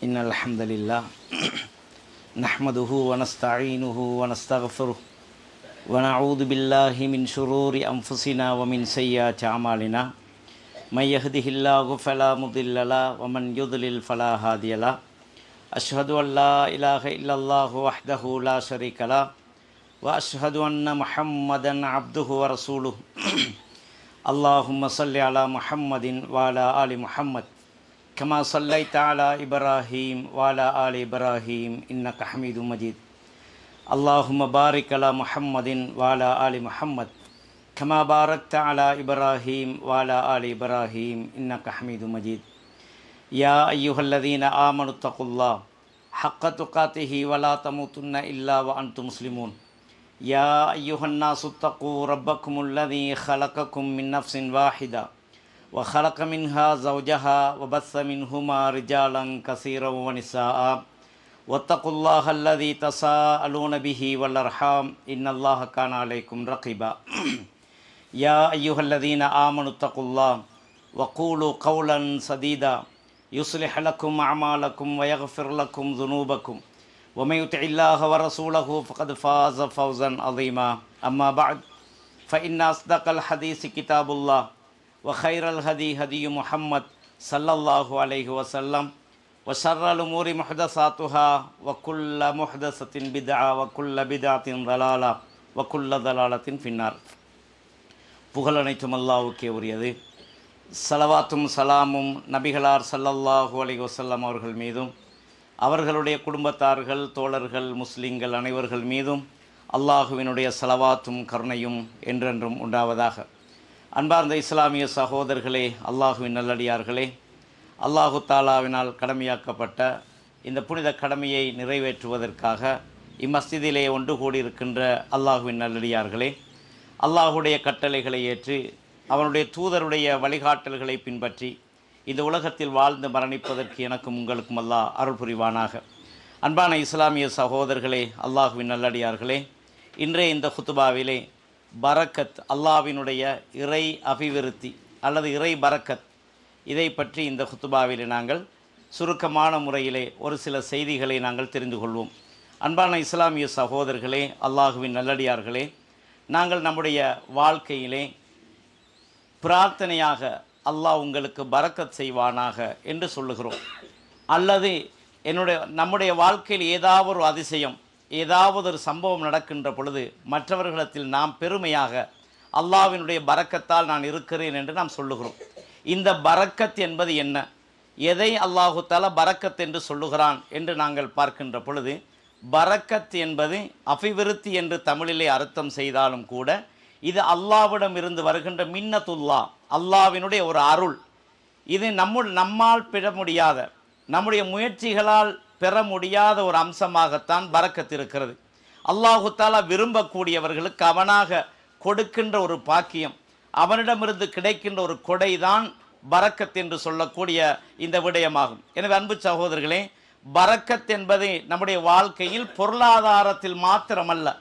إن الحمد لله نحمده ونستعينه ونستغفره ونعوذ بالله من شرور أنفسنا ومن سيئات أعمالنا من يهده الله فلا مضل له ومن يضلل فلا هادي له أشهد أن لا إله إلا الله وحده لا شريك له وأشهد أن محمدا عبده ورسوله اللهم صل على محمد وعلى آل محمد كما صليت على إبراهيم وعلى آل إبراهيم إنك حميد مجيد اللهم بارك على محمد وعلى آل محمد كما باركت على إبراهيم وعلى آل إبراهيم إنك حميد مجيد يا أيها الذين آمنوا اتقوا الله حق تقاته ولا تموتن إلا وأنتم مسلمون يا أيها الناس اتقوا ربكم الذي خلقكم من نفس واحدة وخلق منها زوجها وبث منهما رجالا كثيرا ونساء واتقوا الله الذي تساءلون به والأرحام إن الله كان عليكم رقيبا يا أيها الذين آمنوا اتقوا الله وقولوا قولا سديدا يصلح لكم أعمالكم ويغفر لكم ذنوبكم ومن يطع الله ورسوله فقد فاز فوزا عظيما أما بعد فإن أصدق الحديث كتاب الله وخير الهدي هدي محمد صلى الله عليه وسلم وشر الأمور محدثاتها وكل محدثة بدعة وكل بدعة ضلالة وكل ضلالة في النار. புகழ் அனைத்தும் அல்லாஹ்வுக்கே உரியது. ஸலவாத்தும் சலாமும் நபிகளார் ஸல்லல்லாஹு அலைஹி வஸல்லம் அவர்கள் மீதும் அவர்களுடைய குடும்பத்தார்கள் தோழர்கள் முஸ்லிம்கள் அனைவர்கள் மீதும் அல்லாஹுவினுடைய ஸலவாத்தும் கருணையும் என்றென்றும் உண்டாவதாக. அன்பார்ந்த இஸ்லாமிய சகோதரர்களே, அல்லாஹுவின் நல்லடியார்களே, அல்லாஹு தாலாவினால் கடமையாக்கப்பட்ட இந்த புனித கடமையை நிறைவேற்றுவதற்காக இம்மஸ்ஜிதிலே ஒன்று கூடியிருக்கின்ற அல்லாஹுவின் நல்லடியார்களே, அல்லாஹுடைய கட்டளைகளை ஏற்று அவனுடைய தூதருடைய வழிகாட்டல்களை பின்பற்றி இந்த உலகத்தில் வாழ்ந்து மரணிப்பதற்கு எனக்கும் உங்களுக்கும் அல்லாஹ் அருள் புரிவானாக. அன்பான இஸ்லாமிய சகோதரர்களே, அல்லாஹுவின் நல்லடியார்களே, இன்றைய இந்த குத்துபாவிலே பரக்கத், அல்லாஹ்வினுடைய இறை அபிவிருத்தி அல்லது இறை பரக்கத், இதை பற்றி இந்த குத்துபாவிலே நாங்கள் சுருக்கமான முறையிலே ஒரு சில செய்திகளை நாங்கள் தெரிந்து கொள்வோம். அன்பான இஸ்லாமிய சகோதரர்களே, அல்லாஹுவின் நல்லடியார்களே, நாங்கள் நம்முடைய வாழ்க்கையிலே பிரார்த்தனையாக அல்லாஹ் உங்களுக்கு பரக்கத் செய்வானாக என்று சொல்லுகிறோம். அல்லது நம்முடைய வாழ்க்கையில் ஏதாவது ஒரு அதிசயம், ஏதாவது ஒரு சம்பவம் நடக்கின்ற பொழுது மற்றவர்களிடத்தில் நாம் பெருமையாக அல்லாஹ்வினுடைய பரக்கத்தால் நான் இருக்கிறேன் என்று நாம் சொல்லுகிறோம். இந்த பரக்கத் என்பது என்ன, எதை அல்லாஹு தஆலா பரக்கத் என்று சொல்லுகிறான் என்று நாங்கள் பார்க்கின்ற பொழுது, பரக்கத் என்பது அபிவிருத்தி என்று தமிழிலே அர்த்தம் செய்தாலும் கூட இது அல்லாஹ்விடம் இருந்து வருகின்ற மின்னத்துல்லா, அல்லாஹ்வினுடைய ஒரு அருள். இது நம்மால் பெற முடியாத, நம்முடைய முயற்சிகளால் பெற முடியாத ஒரு அம்சமாகத்தான் பரக்கத் இருக்கிறது. அல்லாஹு தஆலா விரும்பக்கூடியவர்களுக்கு அவனாக கொடுக்கின்ற ஒரு பாக்கியம், அவனிடமிருந்து கிடைக்கின்ற ஒரு கொடைதான் பரக்கத் என்று சொல்லக்கூடிய இந்த விடயமாகும். எனவே அன்பு சகோதரர்களே, பரக்கத் என்பது நம்முடைய வாழ்க்கையில் பொருளாதாரத்தில் மாத்திரமல்ல,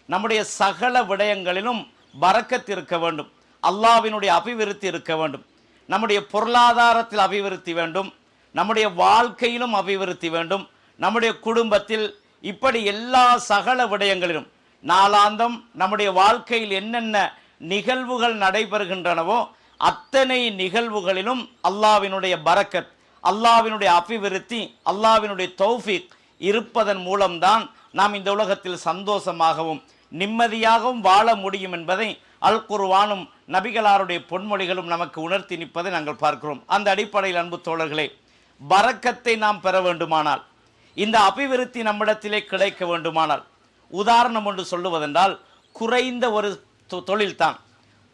நம்முடைய சகல விடயங்களிலும் பரக்கத் இருக்க வேண்டும். அல்லாஹ்வினுடைய அபிவிருத்தி இருக்க வேண்டும். நம்முடைய பொருளாதாரத்தில் அபிவிருத்தி வேண்டும், நம்முடைய வாழ்க்கையிலும் அபிவிருத்தி வேண்டும், நம்முடைய குடும்பத்தில், இப்படி எல்லா சகல விடயங்களிலும் நாளாந்தம் நம்முடைய வாழ்க்கையில் என்னென்ன நிகழ்வுகள் நடைபெறுகின்றனவோ அத்தனை நிகழ்வுகளிலும் அல்லாஹ்வினுடைய பரக்கத், அல்லாஹ்வினுடைய அபிவிருத்தி, அல்லாஹ்வினுடைய தௌஃபீக் இருப்பதன் மூலம்தான் நாம் இந்த உலகத்தில் சந்தோஷமாகவும் நிம்மதியாகவும் வாழ முடியும் என்பதை அல் குர்ஆனும் நபிகளாருடைய பொன்மொழிகளும் நமக்கு உணர்த்தி நிற்பதை நாங்கள் பார்க்கிறோம். அந்த அடிப்படையில் அன்பு தோழர்களே, பரக்கத்தை நாம் பெற வேண்டுமானால், இந்த அபிவிருத்தி நம்மிடத்திலே கிடைக்க வேண்டுமானால், உதாரணம் ஒன்று சொல்லுவதென்றால், குறைந்த ஒரு தொழில்தான்,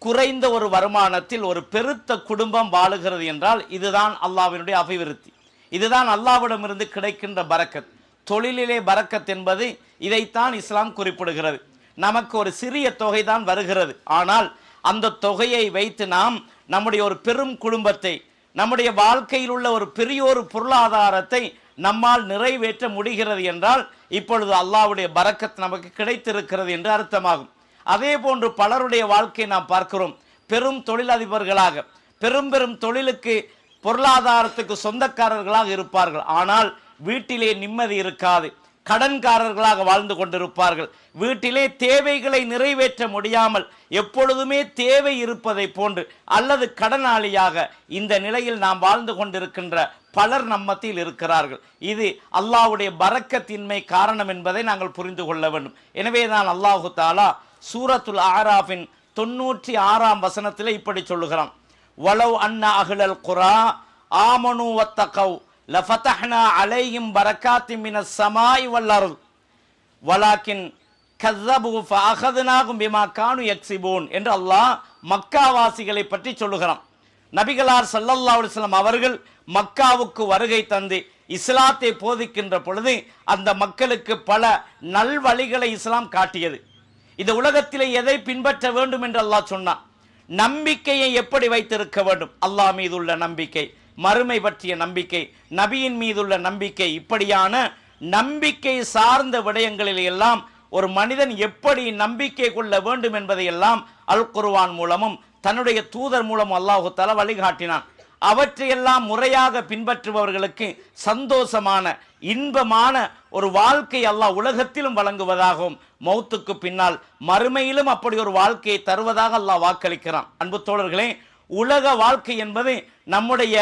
குறைந்த ஒரு வருமானத்தில் ஒரு பெருத்த குடும்பம் வாழுகிறது என்றால் இதுதான் அல்லாஹ்வினுடைய அபிவிருத்தி, இதுதான் அல்லாஹ்விடமிருந்து கிடைக்கின்ற பரக்கத். தொழிலிலே பரக்கத் என்பது இதைத்தான் இஸ்லாம் குறிப்பிடுகிறது. நமக்கு ஒரு சிறிய தொகை தான் வருகிறது, ஆனால் அந்த தொகையை வைத்து நாம் நம்முடைய ஒரு பெரும் குடும்பத்தை, நம்முடைய வாழ்க்கையில் உள்ள ஒரு பெரிய ஒரு பொருளாதாரத்தை நம்மால் நிறைவேற்ற முடிகிறது என்றால் இப்பொழுது அல்லாஹ்வுடைய பரக்கத் நமக்கு கிடைத்திருக்கிறது என்று அர்த்தமாகும். அதே போன்று பலருடைய வாழ்க்கையை நாம் பார்க்கிறோம். பெரும் தொழிலதிபர்களாக, பெரும் பெரும் தொழிலுக்கு பொருளாதாரத்துக்கு சொந்தக்காரர்களாக இருப்பார்கள், ஆனால் வீட்டிலே நிம்மதி இருக்காது, கடன்காரர்களாக வாழ்ந்து கொண்டிருப்பார்கள். வீட்டிலே தேவைகளை நிறைவேற்ற முடியாமல் எப்பொழுதுமே தேவை இருப்பதை போன்று அல்லது கடனாளியாக இந்த நிலையில் நாம் வாழ்ந்து கொண்டிருக்கின்ற பலர் நம்மத்தில் இருக்கிறார்கள். இது அல்லாஹ்வுடைய பரக்கத்தின்மை காரணம் என்பதை நாங்கள் புரிந்து கொள்ள வேண்டும். எனவே தான் அல்லாஹு தாலா சூரத்துல் ஆராஃபின் 96ஆம் வசனத்தில் இப்படி சொல்லுகிறான், வலவ் அன்ன அஹ்லல் குரா ஆமனு வத்தகவ் லஃபதஹ்னா அலைஹிம் பரக்காத்தின் மினஸ் ஸமாஇ வல் அர்த் வலாக்கின் கஸ்ஸபு ஃபஅഖذனாஹும் பிமா கானு யக்ஸிபூன் என்று அல்லாஹ் மக்காவாசிகளை பற்றி சொல்லுகிறான். நபிகளார் ஸல்லல்லாஹு அலைஹி வஸல்லம் அவர்கள் மக்காவுக்கு வருகை தந்து இஸ்லாத்தை போதிக்கின்ற பொழுது அந்த மக்களுக்கு பல நல்வழிகளை இஸ்லாம் காட்டியது. இந்த உலகத்திலே எதை பின்பற்ற வேண்டும் என்று அல்லாஹ் சொன்னான். நம்பிக்கையை எப்படி வைத்திருக்க வேண்டும், அல்லாஹ் மீதுள்ள நம்பிக்கை, மறுமை பற்றிய நம்பிக்கை, நபியின் மீதுள்ள நம்பிக்கை, இப்படியான நம்பிக்கை சார்ந்த விடயங்களில் எல்லாம் ஒரு மனிதன் எப்படி நம்பிக்கை கொள்ள வேண்டும் என்பதை எல்லாம் அல் குர்ஆன் மூலமும் தன்னுடைய தூதர் மூலம் அல்லாஹு தஆலா வழிகாட்டினான். அவற்றையெல்லாம் முறையாக பின்பற்றுபவர்களுக்கு சந்தோஷமான இன்பமான ஒரு வாழ்க்கை அல்லாஹ் உலகத்திலும் வழங்குவதாகவும் மௌத்துக்கு பின்னால் மறுமையிலும் அப்படி ஒரு வாழ்க்கையை தருவதாக அல்லாஹ் வாக்களிக்கிறான். அன்பு தோழர்களே, உலக வாழ்க்கை என்பது நம்முடைய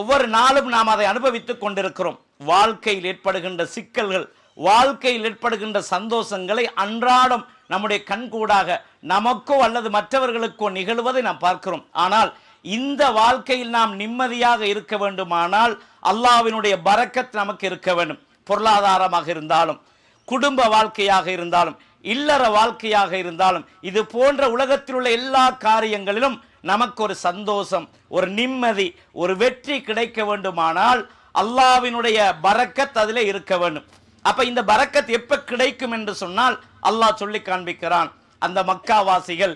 ஒவ்வொரு நாளும் நாம் அதை அனுபவித்துக் கொண்டிருக்கிறோம். வாழ்க்கையில் ஏற்படுகின்ற சிக்கல்கள், வாழ்க்கையில் ஏற்படுகின்ற சந்தோஷங்களை அன்றாடம் நம்முடைய கண்கூடாக நமக்கோ அல்லது மற்றவர்களுக்கோ நிகழ்வதை நாம் பார்க்கிறோம். ஆனால் இந்த வாழ்க்கையில் நாம் நிம்மதியாக இருக்க வேண்டுமானால் அல்லாஹ்வினுடைய பரக்கத் நமக்கு இருக்க வேண்டும். பொருளாதாரமாக இருந்தாலும், குடும்ப வாழ்க்கையாக இருந்தாலும், இல்லற வாழ்க்கையாக இருந்தாலும், இது போன்ற உலகத்தில் உள்ள எல்லா காரியங்களிலும் நமக்கு ஒரு சந்தோஷம், ஒரு நிம்மதி, ஒரு வெற்றி கிடைக்க வேண்டுமானால் அல்லாஹ்வினுடைய பரக்கத் அதிலே இருக்க வேண்டும். அப்ப இந்த பரக்கத் எப்ப கிடைக்கும் என்று சொன்னால் அல்லாஹ் சொல்லி காண்பிக்கிறான். அந்த மக்காவாசிகள்,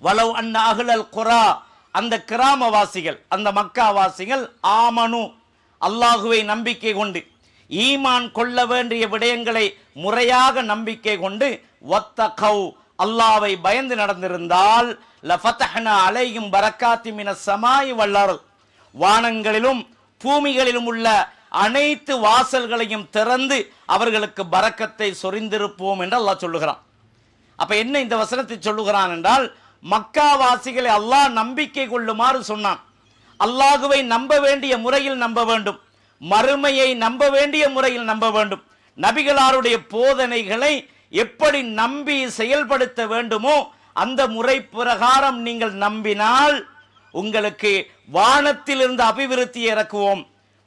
வலவ் அன்ன அஹ்லல் குரா, அந்த கிராமவாசிகள், அந்த மக்காவாசிகள் ஆமனு, அல்லாஹுவை நம்பிக்கை கொண்டு ஈமான் கொள்ள வேண்டிய விடயங்களை முறையாக நம்பிக்கை கொண்டு வத்தகவ், அல்லாஹ்வை பயந்து நடந்திருந்தால் லஃபதஹ்னா அலைஹிம் பரக்காத்தின் மினஸ் ஸமாஇ வல் அர்த், வானங்களிலும் பூமிகளிலும் உள்ள அனைத்து வாசல்களையும் திறந்து அவர்களுக்கு பரக்கத்தை சொரிந்திருப்போம் என்று அல்லாஹ் சொல்லுகிறான். அப்ப என்ன இந்த வசனத்தை சொல்லுகிறான் என்றால், மக்காவாசிகளை அல்லாஹ் நம்பிக்கை கொள்ளுமாறு சொன்னான். அல்லாஹுவை நம்ப வேண்டிய முறையில் நம்ப வேண்டும், மறுமையை நம்ப வேண்டிய முறையில் நம்ப வேண்டும். நபிகளாருடைய போதனைகளை எப்படி நம்பி செயல்படுத்த வேண்டுமோ அந்த முறை பிரகாரம் நீங்கள் நம்பினால் உங்களுக்கு வானத்திலிருந்து அபிவிருத்தி இறக்குவோம்,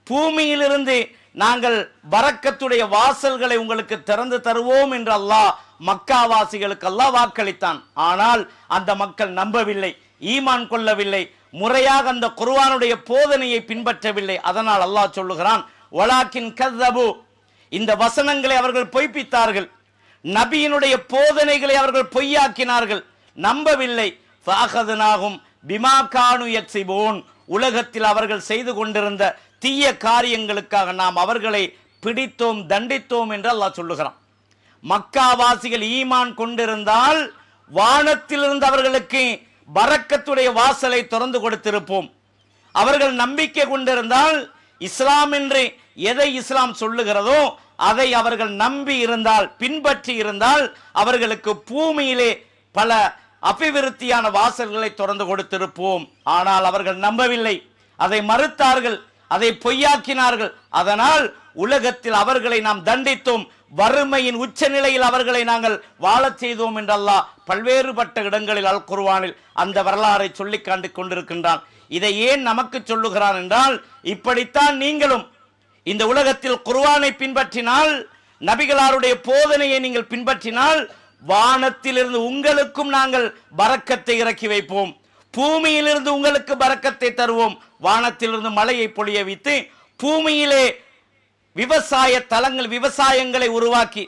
பூமியிலிருந்து நாங்கள் பரக்கத்துடைய வாசல்களை உங்களுக்கு திறந்து தருவோம் என்று அல்லாஹ் மக்காவாசிகளுக்கு அல்லாஹ் வாக்களித்தான். ஆனால் அந்த மக்கள் நம்பவில்லை, ஈமான் கொள்ளவில்லை, முறையாக அந்த குர்ஆனுடைய போதனையை பின்பற்றவில்லை. அதனால் அல்லாஹ் சொல்லுகிறான், வலாக்கின் கஸ்ஸபு, இந்த வசனங்களை அவர்கள் பொய்ப்பித்தார்கள், நபியினுடைய போதனைகளை அவர்கள் பொய்யாக்கினார்கள், நம்பவில்லை. ஃபஅഖذனாஹும் பிமா கானு யக்ஸிபூன், உலகத்தில் அவர்கள் செய்து கொண்டிருந்த தீய காரியங்களுக்காக நாம் அவர்களை பிடித்தோம், தண்டித்தோம் என்று அல்லாஹ் சொல்லுகிறான். மக்காவாசிகள் ஈமான் கொண்டிருந்தால் வானத்திலிருந்து அவர்களுக்கு பரக்கத்துடைய வாசலை திறந்து கொடுத்திருப்போம். அவர்கள் நம்பிக்கை கொண்டிருந்தால் இஸ்லாம் என்று எதை இஸ்லாம் சொல்லுகிறதோ அதை அவர்கள் நம்பி இருந்தால், பின்பற்றி இருந்தால் அவர்களுக்கு பூமியிலே பல அபிவிருத்தியான வாசல்களை திறந்து கொடுத்திருப்போம். ஆனால் அவர்கள் நம்பவில்லை, அதை மறுத்தார்கள், அதை பொய்யாக்கினார்கள். அதனால் உலகத்தில் அவர்களை நாம் தண்டித்தோம், வறுமையின் உச்ச நிலையில் அவர்களை நாங்கள் வாழச் செய்தோம் என்று அல்லாஹ் பல்வேறுபட்ட இடங்களில் அல் குர்ஆனில் அந்த வரலாறை சொல்லி காண்டு கொண்டிருக்கின்றான். இதை ஏன் நமக்கு சொல்லுகிறான் என்றால், இப்படித்தான் நீங்களும் இந்த உலகத்தில் குர்ஆனை பின்பற்றினால், நபிகளாருடைய போதனையை நீங்கள் பின்பற்றினால் வானத்திலிருந்து உங்களுக்கும் நாங்கள் பரக்கத்தை இறக்கி வைப்போம், பூமியிலிருந்து உங்களுக்கு பரக்கத்தை தருவோம். வானத்திலிருந்து மழையை பொழிய வைத்து பூமியிலே விவசாய தலங்கள், விவசாயங்களை உருவாக்கி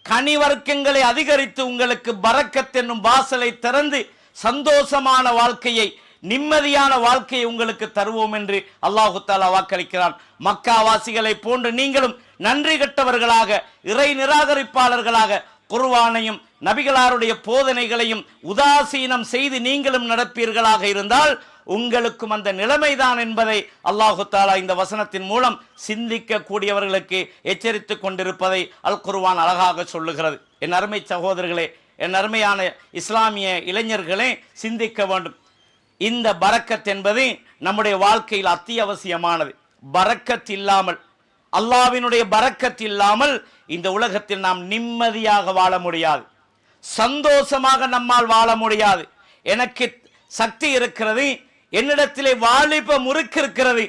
கனிவர்க்கங்களை அதிகரித்து உங்களுக்கு பரக்கத் என்னும் வாசலை திறந்து சந்தோஷமான வாழ்க்கையை, நிம்மதியான வாழ்க்கையை உங்களுக்கு தருவோம் என்று அல்லாஹு தஆலா வாக்களிக்கிறான். மக்காவாசிகளை போன்று நீங்களும் நன்றி கெட்டவர்களாக, இறை நிராகரிப்பாளர்களாக, குர்ஆனையும் நபிகளாருடைய போதனைகளையும் உதாசீனம் செய்து நீங்களும் நடப்பீர்களாக இருந்தால் உங்களுக்கும் அந்த நிலைமைதான் என்பதை அல்லாஹு தஆலா இந்த வசனத்தின் மூலம் சிந்திக்க கூடியவர்களுக்கு எச்சரித்துக் கொண்டிருப்பதை அல் குர்ஆன் அழகாக சொல்லுகிறது. என் அருமை சகோதரர்களே, என் அருமையான இஸ்லாமிய இளைஞர்களே, சிந்திக்க வேண்டும். இந்த பரக்கத் என்பது நம்முடைய வாழ்க்கையில் அத்தியாவசியமானது. பரக்கத் இல்லாமல், அல்லாஹ்வினுடைய பரக்கத் இல்லாமல் இந்த உலகத்தில் நாம் நிம்மதியாக வாழ முடியாது, சந்தோஷமாக நம்மால் வாழ முடியாது. எனக்கு சக்தி இருக்கிறது, என்னிடத்திலே வாலிப முறுக்கு இருக்கிறது,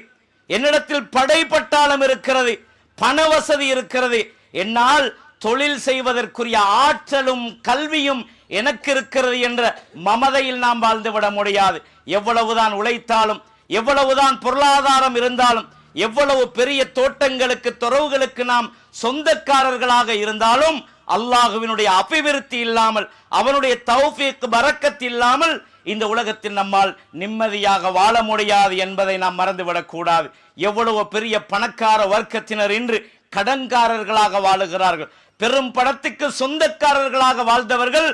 என்னிடத்தில் படைப்பட்டாளம் இருக்கிறது, பண வசதி இருக்கிறது, என்னால் தொழில் செய்வதற்குரிய ஆற்றலும் கல்வியும் எனக்கு இருக்கிறது என்ற மமதையில் நாம் வாழ்ந்துவிட முடியாது. எவ்வளவுதான் உழைத்தாலும், எவ்வளவுதான் பொருளாதாரம் இருந்தாலும், எவ்வளவு பெரிய தோட்டங்களுக்கு துறவுகளுக்கு நாம் சொந்தக்காரர்களாக இருந்தாலும் அல்லாஹ்வினுடைய அபிவிருத்தி இல்லாமல், அவனுடைய தௌஃபீக் பரக்கத் இல்லாமல் இந்த உலகத்தில் நம்மால் நிம்மதியாக வாழ முடியாது என்பதை நாம் மறந்துவிடக் கூடாது. எவ்வளவு பெரிய பணக்கார வர்க்கத்தினர் இன்று கடன்காரர்களாக வாழுகிறார்கள். பெரும் பணத்துக்கு சொந்தக்காரர்களாக வாழ்ந்தவர்கள்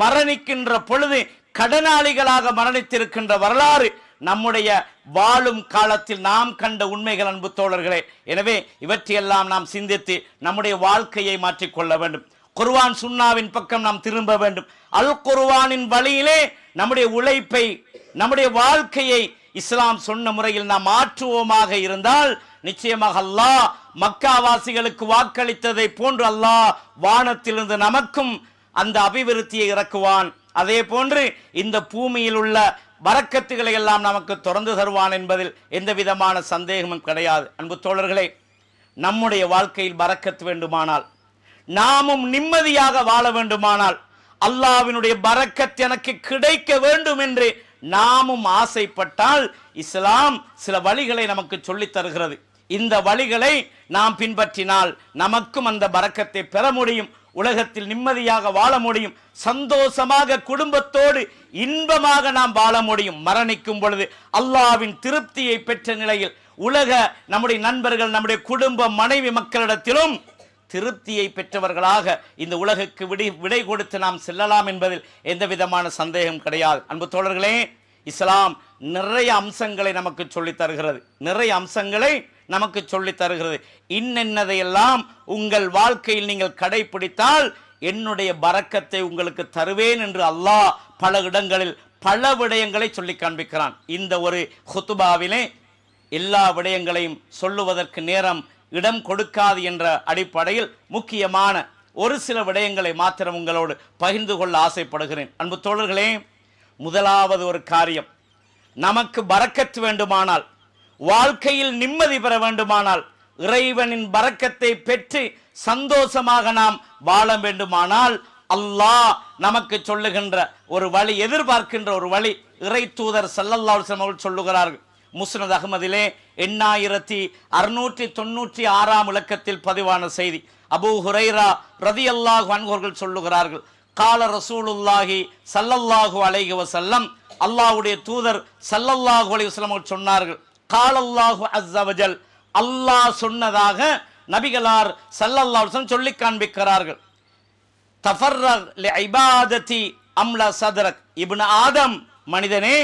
மரணிக்கின்ற பொழுது கடனாளிகளாக மரணித்திருக்கின்ற வரலாறு நம்முடைய வாழும் காலத்தில் நாம் கண்ட உண்மைகள் அன்பு தோழர்களே. எனவே இவற்றையெல்லாம் நாம் சிந்தித்து நம்முடைய வாழ்க்கையை மாற்றிக்கொள்ள வேண்டும். குர்ஆன் சுன்னாவின் பக்கம் நாம் திரும்ப வேண்டும். அல் குர்ஆனின் வழியிலே நம்முடைய உழைப்பை, நம்முடைய வாழ்க்கையை இஸ்லாம் சொன்ன முறையில் நாம் மாற்றுவோமாக இருந்தால் நிச்சயமாக அல்லாஹ் மக்காவாசிகளுக்கு வாக்களித்ததை போன்று அல்லாஹ் வானத்திலிருந்து நமக்கும் அந்த அபிவிருத்தியை இறக்குவான். அதே போன்று இந்த பூமியில் உள்ள பரக்கத்துகளை எல்லாம் நமக்கு தொடர்ந்து தருவான் என்பதில் எந்த விதமான சந்தேகமும் கிடையாது. அன்பு தோழர்களே, நம்முடைய வாழ்க்கையில் பரக்கத் வேண்டுமானால், நாமும் நிம்மதியாக வாழ வேண்டுமானால், அல்லாஹ்வினுடைய பரக்கத் எனக்கு கிடைக்க வேண்டும் என்று நாமும் ஆசைப்பட்டால் இஸ்லாம் சில வழிகளை நமக்கு சொல்லித் தருகிறது. இந்த வழிகளை நாம் பின்பற்றினால் நமக்கும் அந்த பரக்கத்தை பெற முடியும், உலகத்தில் நிம்மதியாக வாழ முடியும், சந்தோஷமாக குடும்பத்தோடு இன்பமாக நாம் வாழ முடியும். மரணிக்கும் பொழுது அல்லாஹ்வின் திருப்தியை பெற்ற நிலையில் உலக நம்முடைய நண்பர்கள், நம்முடைய குடும்ப மனைவி மக்களிடத்திலும் திருப்தியை பெற்றவர்களாக இந்த உலகுக்கு விடை கொடுத்து நாம் செல்லலாம் என்பதில் எந்த விதமான சந்தேகம் கிடையாது. அன்பு தோழர்களே, இஸ்லாம் நிறைய அம்சங்களை நமக்கு சொல்லித் தருகிறது, நிறைய அம்சங்களை நமக்கு சொல்லித் தருகிறது. இன்னென்னதையெல்லாம் உங்கள் வாழ்க்கையில் நீங்கள் கடைபிடித்தால் என்னுடைய பரக்கத்தை உங்களுக்கு தருவேன் என்று அல்லாஹ் பல இடங்களில் பல விடயங்களை சொல்லி காண்பிக்கிறான். இந்த ஒரு ஹுத்துபாவிலே எல்லா விடயங்களையும் சொல்லுவதற்கு நேரம் இடம் கொடுக்காது என்ற அடிப்படையில் முக்கியமான ஒரு சில விடயங்களை மாத்திரம் உங்களோடு பகிர்ந்து கொள்ள ஆசைப்படுகிறேன். அன்பு தோழர்களே, முதலாவது ஒரு காரியம், நமக்கு பரக்கத் வேண்டுமானால், வாழ்க்கையில் நிம்மதி பெற வேண்டுமானால், இறைவனின் பரக்கத்தை பெற்று சந்தோஷமாக நாம் வாழ வேண்டுமானால் அல்லாஹ் நமக்கு சொல்லுகின்ற ஒரு வழி, எதிர்பார்க்கின்ற ஒரு வழி இறை தூதர் ஸல்லல்லாஹு அலைஹி வஸல்லம் அவர்கள் சொல்லுகிறார்கள். முஸ்னத் அஹ்மதிலே 8696 இலக்கத்தில் பதிவான செய்தி. அபூ ஹுரைரா ரலியல்லாஹு அன்ஹு அவர்கள் சொல்லுகிறார்கள், கால ரசூலுல்லாஹி ஸல்லல்லாஹு அலைஹி வஸல்லம், அல்லாஹ்வுடைய தூதர் ஸல்லல்லாஹு அலைஹி வஸல்லம் அவர்கள் சொன்னார்கள், காலல்லாஹு அஸ்ஸ வஜல், அல்லாஹ் சொன்னதாக நபிகளார் ஸல்லல்லாஹு அலைஹி வஸல்லம் சொல்லி காண்பிக்கிறார்கள். தஃபர்ரக் லிஇபாததி அம்லா சதரக், இப்னு ஆதம், மனிதனே,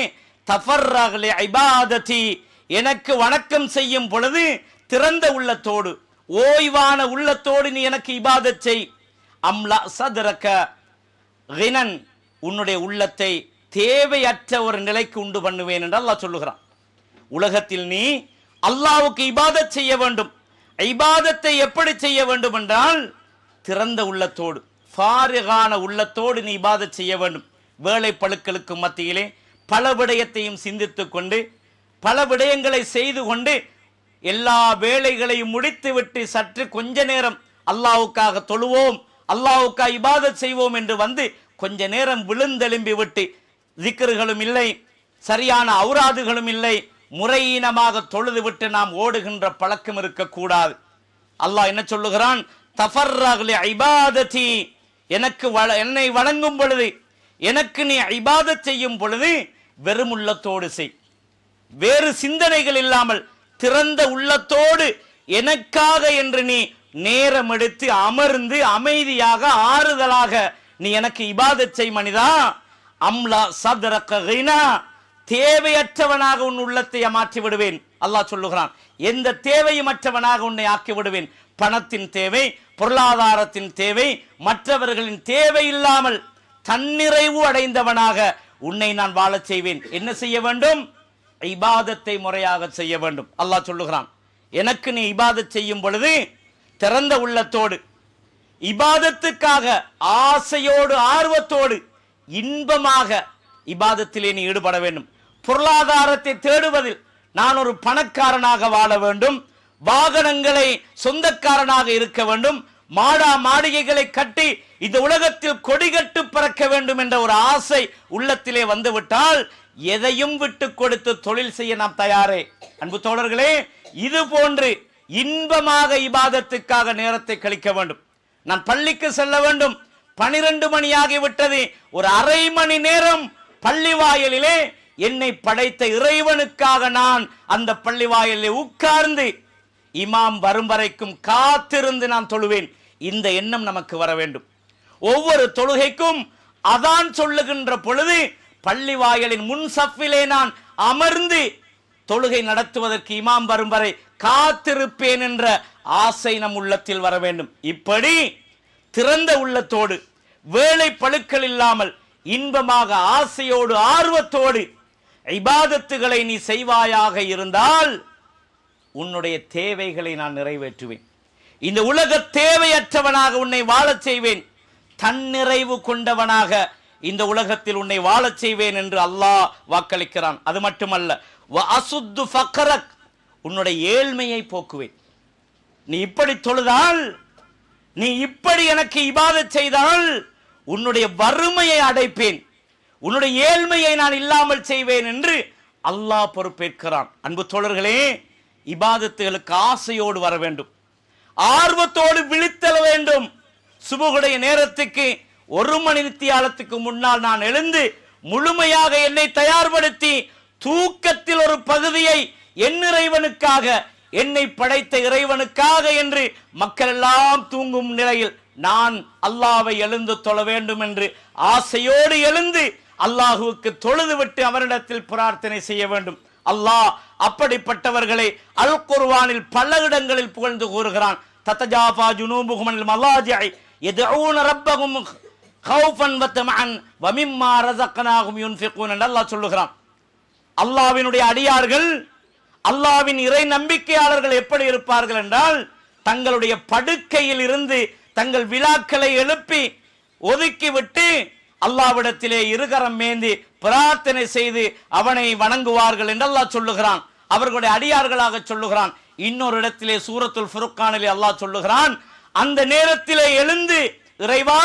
தஃபர்ரக் லிஇபாததி, எனக்கு வணக்கம் செய்யும் பொழுது திறந்த உள்ளத்தோடு, ஓய்வான உள்ளத்தோடு நீ எனக்கு இபாதத் செய். அம்லா சதரக கினன், உன்னுடைய உள்ளத்தை தேவையற்ற ஒரு நிலைக்கு உண்டு பண்ணுவேன் என்று அல்லாஹ் சொல்லுகிறான். உலகத்தில் நீ அல்லாஹ்வுக்கு இபாதத் செய்ய வேண்டும். இபாதத்தை எப்படி செய்ய வேண்டும் என்றால் திறந்த உள்ளத்தோடு, ஃபாரிகான உள்ளத்தோடு நீ இபாதத் செய்ய வேண்டும். வேலை பளுக்களுக்கு மத்தியிலே பல விடயத்தையும் சிந்தித்து கொண்டு, பல விடயங்களை செய்து கொண்டு, எல்லா வேலைகளையும் முடித்துவிட்டு சற்று கொஞ்ச நேரம் அல்லாஹ்வுக்காக தொழுவோம், அல்லாஹ்வுக்காக இபாதத் செய்வோம் என்று வந்து கொஞ்ச நேரம் விழுந்தெலும்பி விட்டு, திக்ருகளும் இல்லை, சரியான ஔராதுகளும் இல்லை, முறையீனமாக தொழுது விட்டு நாம் ஓடுகின்ற பழக்கம் இருக்கக்கூடாது. அல்லாஹ் என்ன சொல்லுகிறான், தஃபர்ரக் லிஇபாததி, எனக்கு என்னை வணங்கும் பொழுது, எனக்கு நீ இபாதத் செய்யும் பொழுது வெறும் உள்ளத்தோடு செய், வேறு சிந்தனைகள் இல்லாமல் திறந்த உள்ளத்தோடு எனக்காக என்று நீ நேரம் எடுத்து அமர்ந்து அமைதியாக ஆறுதலாக நீ எனக்கு இபாதத் செய் மனிதா. அம்லா சத்ரக கினா, தேவையற்றவனாக உன் உள்ளத்தை மாற்றி விடுவேன். அல்லாஹ் சொல்லுகிறான், எந்த தேவையமற்றவனாக உன்னை ஆக்கி விடுவேன். பணத்தின் தேவை, பொருளாதாரத்தின் தேவை, மற்றவர்களின் தேவை இல்லாமல் தன்னிறைவு அடைந்தவனாக உன்னை நான் வாழச் செய்வேன். என்ன செய்ய வேண்டும்? இபாதத்தை முறையாக செய்ய வேண்டும். அல்லாஹ் சொல்லுகிறான், எனக்கு நீ இபாதத் செய்யும் பொழுது திறந்த உள்ளத்தோடு, இபாதத்துக்காக ஆசையோடு ஆர்வத்தோடு இன்பமாக இபாதத்திலே நீ ஈடுபட வேண்டும். பொருளாதாரத்தை தேடுவதில் நான் ஒரு பணக்காரனாக வாழ வேண்டும், வாகனங்களை சொந்தக்காரனாக இருக்க வேண்டும், மாடா மாளிகைகளை கட்டி இந்த உலகத்தில் கொடிகட்டு பறக்க வேண்டும் என்ற ஒரு ஆசை உள்ளத்திலே வந்துவிட்டால் எதையும் விட்டு கொடுத்து தொழில் செய்ய நாம் தயாரே. அன்பு தோழர்களே, இது போன்று இன்பமாக இபாதத்துக்காக நேரத்தை கழிக்க வேண்டும். நான் பள்ளிக்கு செல்ல வேண்டும், 12 மணியாகி விட்டது, ஒரு அரை மணி நேரம் பள்ளி வாயிலிலே என்னை படைத்த இறைவனுக்காக நான் அந்த பள்ளி வாயிலே உட்கார்ந்து இமாம் வரும் வரைக்கும் காத்திருந்து நான் தொழுவேன். இந்த எண்ணம் நமக்கு வர வேண்டும். ஒவ்வொரு தொழுகைக்கும் அதான் சொல்லுகின்ற பொழுது பள்ளி வாயிலின் முன் சஃபிலே நான் அமர்ந்து தொழுகை நடத்துவதற்கு இமாம் வரும் வரை காத்திருப்பேன் என்ற ஆசை நம் உள்ளத்தில் வர வேண்டும். இப்படி திறந்த உள்ளத்தோடு, வேலை பழுக்கள் இல்லாமல், இன்பமாக ஆசையோடு ஆர்வத்தோடு இபாதத்துகளை நீ செய்வாயாக இருந்தால் உன்னுடைய தேவைகளை நான் நிறைவேற்றுவேன். இந்த உலக தேவையற்றவனாக உன்னை வாழச் செய்வேன், தன்னிறைவு கொண்டவனாக இந்த உலகத்தில் உன்னை வாழச் செய்வேன் என்று அல்லாஹ் வாக்களிக்கிறான். அது மட்டுமல்ல, வஅசுத்து ஃபக்ரக், உன்னுடைய ஏழ்மையை போக்குவேன். நீ இப்படி தொழுதால், நீ இப்படி எனக்கு இபாதத் செய்தால் உன்னுடைய வறுமையை அடைப்பேன், உன்னுடைய ஏழ்மையை நான் இல்லாமல் செய்வேன் என்று அல்லாஹ் பொறுப்பேற்கிறான். அன்பு தோழர்களே, இபாதத்துகளுக்கு ஆசையோடு வர வேண்டும், ஆர்வத்தோடு விழித்தல் வேண்டும். சுபுகுடைய நேரத்துக்கு 1 மணி நித்தியாலத்துக்கு முன்னால் நான் எழுந்து முழுமையாக என்னை தயார்படுத்தி தூக்கத்தில் ஒரு பகுதியை என் இறைவனுக்காக, என்னை படைத்த இறைவனுக்காக என்று மக்கள் எல்லாம் தூங்கும் நிலையில் நான் அல்லாஹ்வை எழுந்து தொழ வேண்டும் என்று ஆசையோடு எழுந்து அல்லாஹுவுக்கு தொழுது விட்டு அவரிடத்தில் பிரார்த்தனை செய்ய வேண்டும். அல்லாஹ் அப்படிப்பட்டவர்களை அல் குர்ஆனில் பல இடங்களில் புகழ்ந்து கூறுகிறான். தத்தஜாஃபா ஜுனூபுஹும் அனில் மலாஜிஇ யதுஊன ரப்பஹும் கௌஃபன் வ தமஅன் வ மிம்மா ரஸக்னாஹும் யுன்ஃபிகூன் என்று அல்லாஹ் சொல்லுகிறான். அல்லாஹ்வினுடைய அடியார்கள், அல்லாஹ்வின் இறை நம்பிக்கையாளர்கள் எப்படி இருப்பார்கள் என்றால், தங்களுடைய படுக்கையில் இருந்து தங்கள் விழாக்களை எழுப்பி ஒதுக்கிவிட்டு அல்லாஹ்விடத்திலே இருகரம் மேந்தி பிரார்த்தனை செய்து அவனை வணங்குவார்கள் என்று அல்லாஹ் சொல்லுகிறான். அவர்களுடைய அடியார்களாக சொல்லுகிறான். இன்னொரு இடத்திலே சூரத்துல் ஃபுர்கானிலே அல்லாஹ் சொல்லுகிறான், அந்த நேரத்திலே எழுந்து இறைவா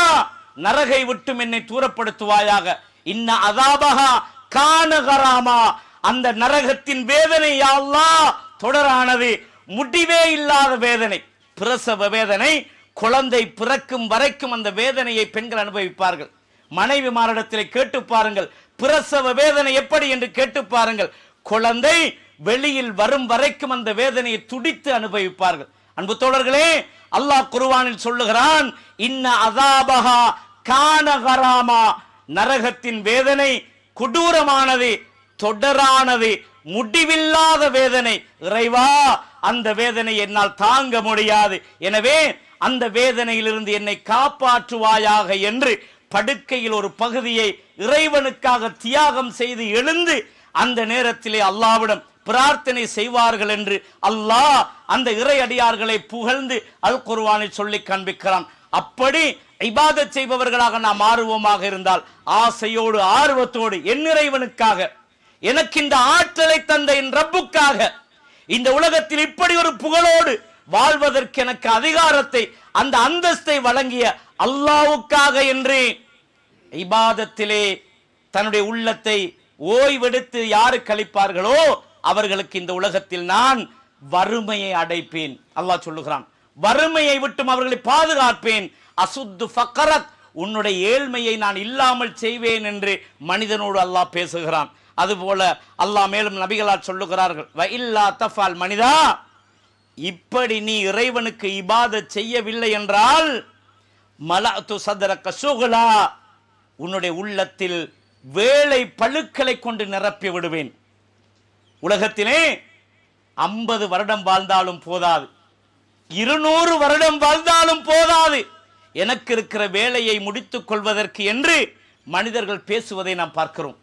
நரகை விட்டும் என்னை தூரப்படுத்துவாயாக, இன்ன அஸாபஹா கான கராமா, அந்த நரகத்தின் வேதனை யா அல்லாஹ் தொடரானது, முடிவே இல்லாத வேதனை, பிரசவ வேதனை, குழந்தை பிறக்கும் வரைக்கும் அந்த வேதனையை பெண்கள் அனுபவிப்பார்கள். மனைவிமாரிடத்திலே கேட்டு பாருங்கள், பிரசவ வேதனை எப்படி என்று கேட்டு பாருங்கள். குழந்தை வெளியில் வரும் வரைக்கும் அந்த வேதனையை துடித்து அனுபவிப்பார்கள். அன்பு தோழர்களே, அல்லாஹ் குர்ஆனில் சொல்லுகிறான், இன்ன அஸாபஹா கான கராமா, நரகத்தின் வேதனை கொடூரமானது, தொடரானது, முடிவில்லாத வேதனை. இறைவா அந்த வேதனை என்னால் தாங்க முடியாது, எனவே அந்த வேதனையிலிருந்து என்னை காப்பாற்றுவாயாக என்று படுக்கையில் ஒரு பகுதியை இறைவனுக்காக தியாகம் செய்து எழுந்து அந்த நேரத்திலே அல்லாஹ்விடம் பிரார்த்தனை செய்வார்கள் என்று அல்லாஹ் அந்த இறை அடியார்களை புகழ்ந்து அல் குர்ஆனில் சொல்லி காண்பிக்கிறான். அப்படி இபாதத் செய்பவர்களாக நாம் ஆர்வமாக இருந்தால், ஆசையோடு ஆர்வத்தோடு என் இறைவனுக்காக, எனக்கு இந்த ஆற்றலை தந்த என் ரப்புக்காக, இந்த உலகத்தில் இப்படி ஒரு புகழோடு வாழ்வதற்கு எனக்கு அதிகாரத்தை, அந்த அந்தஸ்தை வழங்கிய அல்லாஹ்வுக்காக என்று இபாதத்திலே தன்னுடைய உள்ளத்தை ஓய்வெடுத்து யாரு கழிப்பார்களோ அவர்களுக்கு இந்த உலகத்தில் நான் வறுமையை அடைப்பேன். அல்லாஹ் சொல்லுகிறான், வறுமையை விட்டும் அவர்களை பாதுகாப்பேன். அசுத்து ஃபக்ரக், உன்னுடைய ஏழ்மையை நான் இல்லாமல் செய்வேன் என்று மனிதனோடு அல்லாஹ் பேசுகிறான். அதுபோல அல்லாஹ் மேலும் நபிகளால் சொல்லுகிறார்கள், வ இல்லா தஃபால், மனிதா இப்படி நீ இறைவனுக்கு இபாதத் செய்யவில்லை என்றால் மலஅத்து சதரக சுகுலா, உன்னுடைய உள்ளத்தில் வேலை பழுக்களை கொண்டு நிரப்பி விடுவேன். உலகத்திலே 50 வருடம் வாழ்ந்தாலும் போதாது, 200 வருடம் வாழ்ந்தாலும் போதாது, எனக்கு இருக்கிற வேலையை முடித்துக் கொள்வதற்கு என்று மனிதர்கள் பேசுவதை நாம் பார்க்கிறோம்.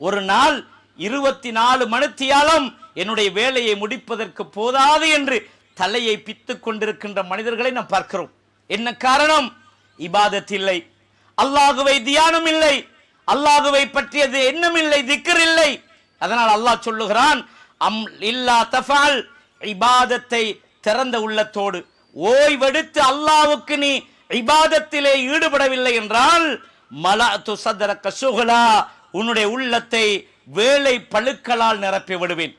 ஒரு நாள் 24 மணித்தியாலம் என்னுடைய வேலையை முடிப்பதற்கு போதாது என்று தலையை பித்துக் கொண்டிருக்கின்ற மனிதர்களை நாம் பார்க்கிறோம். என்ன காரணம்? இபாதத் இல்லை, அல்லாஹுவை தியானம் இல்லை, அல்லாஹுவை பற்றியது எண்ணம் இல்லை, திக்ர் இல்லை. அதனால் அல்லாஹ் சொல்லுகிறான், அம் இல்லா தஃபால், இபாதத்தை திறந்த உள்ளத்தோடு ஓய்வெடுத்து அல்லாஹ்வுக்கு நீ இபாதத்திலே ஈடுபடவில்லை என்றால் மலஅத்து சதரக சுகுலா, உன்னுடைய உள்ளத்தை வேலை பழுக்களால் நிரப்பி விடுவேன்.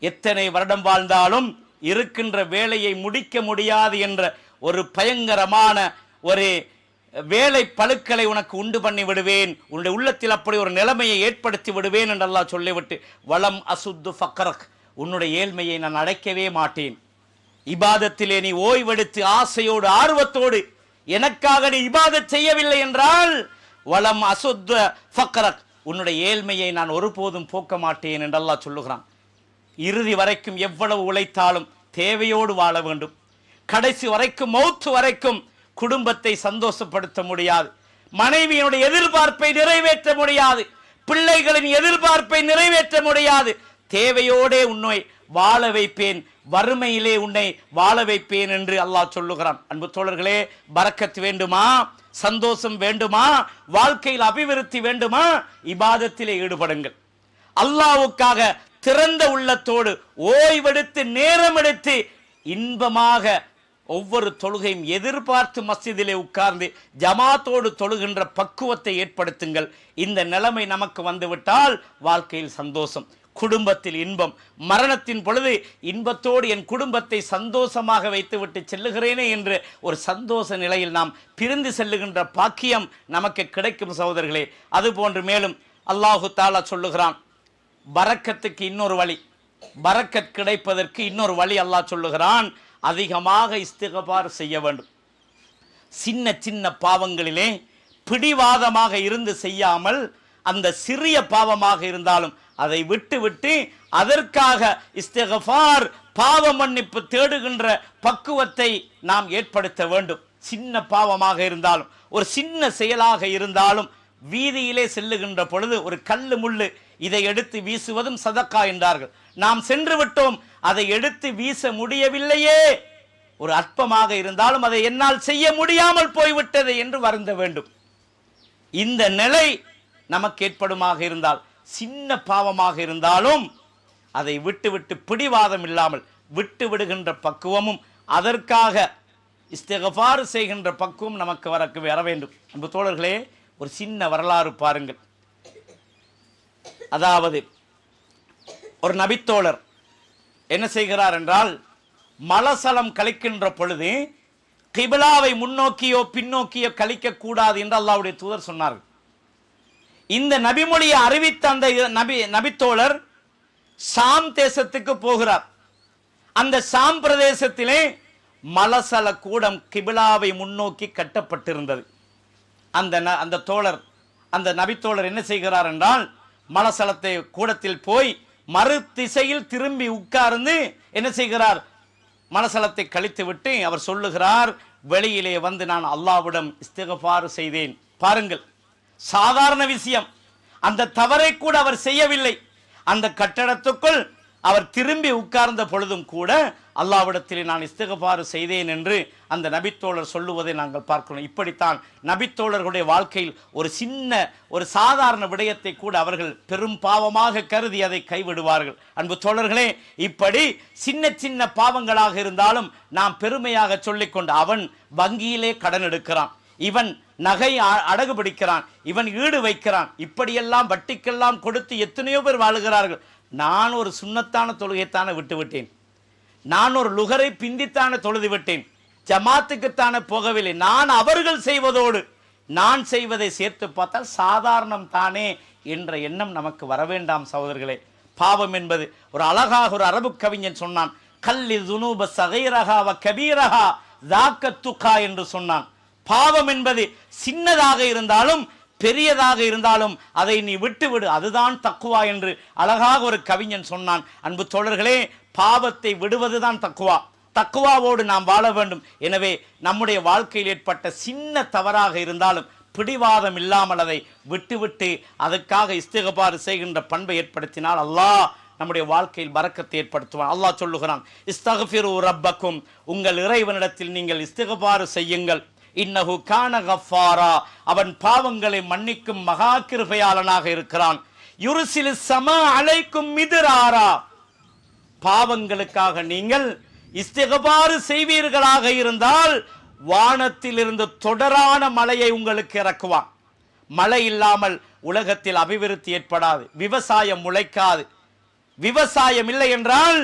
எத்தனை வருடம் வாழ்ந்தாலும் இருக்கின்ற வேலையை முடிக்க முடியாது என்ற ஒரு பயங்கரமான ஒரு வேலை பழுக்களை உனக்கு உண்டு பண்ணி விடுவேன், உன்னுடைய உள்ளத்தில் அப்படி ஒரு நிலைமையை ஏற்படுத்தி விடுவேன் என்று அல்லாஹ் சொல்லிவிட்டு, வலம் அசுத்து ஃபக்ரக், உன்னுடைய ஏழ்மையை நான் அடைக்கவே மாட்டேன். இபாதத்திலே நீ ஓய்வெடுத்து ஆசையோடு ஆர்வத்தோடு எனக்காக நீ இபாதத் செய்யவில்லை என்றால் வலம் அசுத்த ஃபக்ரக், உன்னுடைய ஏழ்மையை நான் ஒருபோதும் போக்க மாட்டேன் என்று அல்லாஹ் சொல்லுகிறான். இறுதி வரைக்கும் எவ்வளவு உழைத்தாலும் தேவையோடு வாழ வேண்டும். கடைசி வரைக்கும், மௌத்து வரைக்கும் குடும்பத்தை சந்தோஷப்படுத்த முடியாது, மனைவியினுடைய எதிர்பார்ப்பை நிறைவேற்ற முடியாது, பிள்ளைகளின் எதிர்பார்ப்பை நிறைவேற்ற முடியாது. தேவையோடே உன்னை வாழ வைப்பேன், வறுமையிலே உன்னை வாழ வைப்பேன் என்று அல்லாஹ் சொல்லுகிறான். அன்பு தோழர்களே, பரக்கத் வேண்டுமா, சந்தோஷம் வேண்டுமா, வாழ்க்கையில் அபிவிருத்தி வேண்டுமா, இபாதத்திலே ஈடுபடுங்கள். அல்லாஹ்வுக்காக திறந்த உள்ளத்தோடு ஓய்வெடுத்து நேரம் எடுத்து இன்பமாக ஒவ்வொரு தொழுகையும் எதிர்பார்த்து மஸ்ஜிதிலே உட்கார்ந்து ஜமாத்தோடு தொழுகின்ற பக்குவத்தை ஏற்படுத்துங்கள். இந்த நிலைமை நமக்கு வந்துவிட்டால் வாழ்க்கையில் சந்தோஷம், குடும்பத்தில் இன்பம். மரணத்தின் பொழுது இன்பத்தோடு என் குடும்பத்தை சந்தோஷமாக வைத்துவிட்டு செல்லுகிறேனே என்று ஒரு சந்தோஷ நிலையில் நாம் பிரிந்து செல்லுகின்ற பாக்கியம் நமக்கு கிடைக்கும் சகோதரர்களே. அதுபோன்று மேலும் அல்லாஹு தாலா சொல்லுகிறான், பரக்கத்துக்கு இன்னொரு வழி, பரக்கத் கிடைப்பதற்கு இன்னொரு வழி அல்லாஹ் சொல்லுகிறான், அதிகமாக இஸ்திக்பார் செய்ய வேண்டும். சின்ன சின்ன பாவங்களிலே பிடிவாதமாக இருந்து செய்யாமல், அந்த சிறிய பாவமாக இருந்தாலும் அதை விட்டு விட்டு அதற்காக இஸ்திக்பார், பாவ மன்னிப்பு தேடுகின்ற பக்குவத்தை நாம் ஏற்படுத்த வேண்டும். சின்ன பாவமாக இருந்தாலும், ஒரு சின்ன செயலாக இருந்தாலும், வீதியிலே செல்லுகின்ற பொழுது ஒரு கல்லு முள்ளு இதை எடுத்து வீசுவதும் சதக்கா என்றார்கள். நாம் சென்று விட்டோம், அதை எடுத்து வீச முடியவில்லையே, ஒரு அற்பமாக இருந்தாலும் அதை என்னால் செய்ய முடியாமல் போய்விட்டது என்று வருந்த வேண்டும். இந்த நிலை நமக்கு ஏற்படுமாக இருந்தால், சின்ன பாவமாக இருந்தாலும் அதை விட்டு விட்டு பிடிவாதம் இல்லாமல் விட்டு விடுகின்ற பக்குவமும், அதற்காக இஸ்திக்பார் செய்கின்ற பக்குவம் நமக்கு வர வேண்டும். அன்பு தோழர்களே, ஒரு சின்ன வரலாறு பாருங்கள். அதாவது ஒரு நபித்தோழர் என்ன செய்கிறார் என்றால், மலசலம் கழிக்கின்ற பொழுது கிபிலாவை முன்னோக்கியோ பின்னோக்கியோ கழிக்க கூடாது என்று அல்லாஹ்வுடைய தூதர் சொன்னார்கள். இந்த நபிமொழியை அறிவித்த அந்த நபித்தோழர் ஷாம் தேசத்துக்கு போகிறார். அந்த ஷாம் பிரதேசத்திலே மலசல கூடம் கிபிலாவை முன்னோக்கி கட்டப்பட்டிருந்தது. அந்த தோழர், அந்த நபித்தோழர் என்ன செய்கிறார் என்றால், மலசலத்தை கூடத்தில் போய் மறு திசையில் திரும்பி உட்கார்ந்து என்ன செய்கிறார், மலசலத்தை கழித்து விட்டு அவர் சொல்லுகிறார், வெளியிலே வந்து நான் அல்லாஹ்விடம் இஸ்திக்பார் செய்தேன். பாருங்கள், சாதாரண விஷயம், அந்த தவறை கூட அவர் செய்யவில்லை. அந்த கட்டடத்துக்குள் அவர் திரும்பி உட்கார்ந்த பொழுதும் கூட அல்லாஹ்விடத்திலே நான் இஸ்திக்பார் செய்தேன் என்று அந்த நபித்தோழர் சொல்லுவதை நாங்கள் பார்க்கிறோம். இப்படித்தான் நபித்தோழர்களுடைய வாழ்க்கையில் ஒரு சின்ன, ஒரு சாதாரண விடயத்தை கூட அவர்கள் பெரும் பாவமாக கருதி அதை கைவிடுவார்கள். அன்பு தோழர்களே, இப்படி சின்ன சின்ன பாவங்களாக இருந்தாலும் நாம் பெருமையாக சொல்லிக்கொண்டு, அவன் வங்கியிலே கடன் எடுக்கிறான், இவன் நகை அடகு பிடிக்கிறான், இவன் ஈடு வைக்கிறான், இப்படியெல்லாம் வட்டிக்கெல்லாம் கொடுத்து எத்தனையோ பேர் வாழுகிறார்கள். நான் ஒரு சுன்னத்தான தொழுகைத்தானே விட்டுவிட்டேன், நான் ஒரு லுகரை பிந்தித்தானே தொழுது விட்டேன், ஜமாத்துக்குத்தானே போகவில்லை, நான் அவர்கள் செய்வதோடு நான் செய்வதை சேர்த்து பார்த்தால் சாதாரணம் தானே என்ற எண்ணம் நமக்கு வர வேண்டாம் சகோதரர்களே. பாவம் என்பது ஒரு அழகாக ஒரு அரபு கவிஞன் சொன்னான், கல்லி துனூப சகைரஹா வ கபீரஹா ஸாக்கத்துகா என்று சொன்னான். பாவம் என்பது சின்னதாக இருந்தாலும் பெரியதாக இருந்தாலும் அதை நீ விட்டுவிடு, அதுதான் தக்குவா என்று அழகாக ஒரு கவிஞன் சொன்னான். அன்பு தோழர்களே, பாவத்தை விடுவதுதான் தக்குவா. தக்குவாவோடு நாம் வாழ வேண்டும். எனவே நம்முடைய வாழ்க்கையில் ஏற்பட்ட சின்ன தவறாக இருந்தாலும் பிடிவாதம் இல்லாமல் அதை விட்டுவிட்டு அதற்காக இஸ்திக்பார் செய்கின்ற பண்பை ஏற்படுத்தினால் அல்லாஹ் நம்முடைய வாழ்க்கையில் பரக்கத்தை ஏற்படுத்துவான். அல்லாஹ் சொல்லுகிறான், இஸ்தக்ஃபிரு ரப்பக்கும், உங்கள் இறைவனிடத்தில் நீங்கள் இஸ்திக்பார் செய்யுங்கள். இன்னஹு கான கஃபாரா, அவன் பாவங்களை மன்னிக்கும் மகா கிருபையாளனாக இருக்கிறான். யுர்சிலு ஸமா அலைக்கும் மித்ராரா, பாவங்களுக்காக நீங்கள் இஸ்திக்பார் செய்வீர்களாக இருந்தால் வானத்தில் இருந்து தொடரான மழையை உங்களுக்கு இறக்குவான். மழை இல்லாமல் உலகத்தில் அபிவிருத்தி ஏற்படாது, விவசாயம் முளைக்காது. விவசாயம் இல்லை என்றால்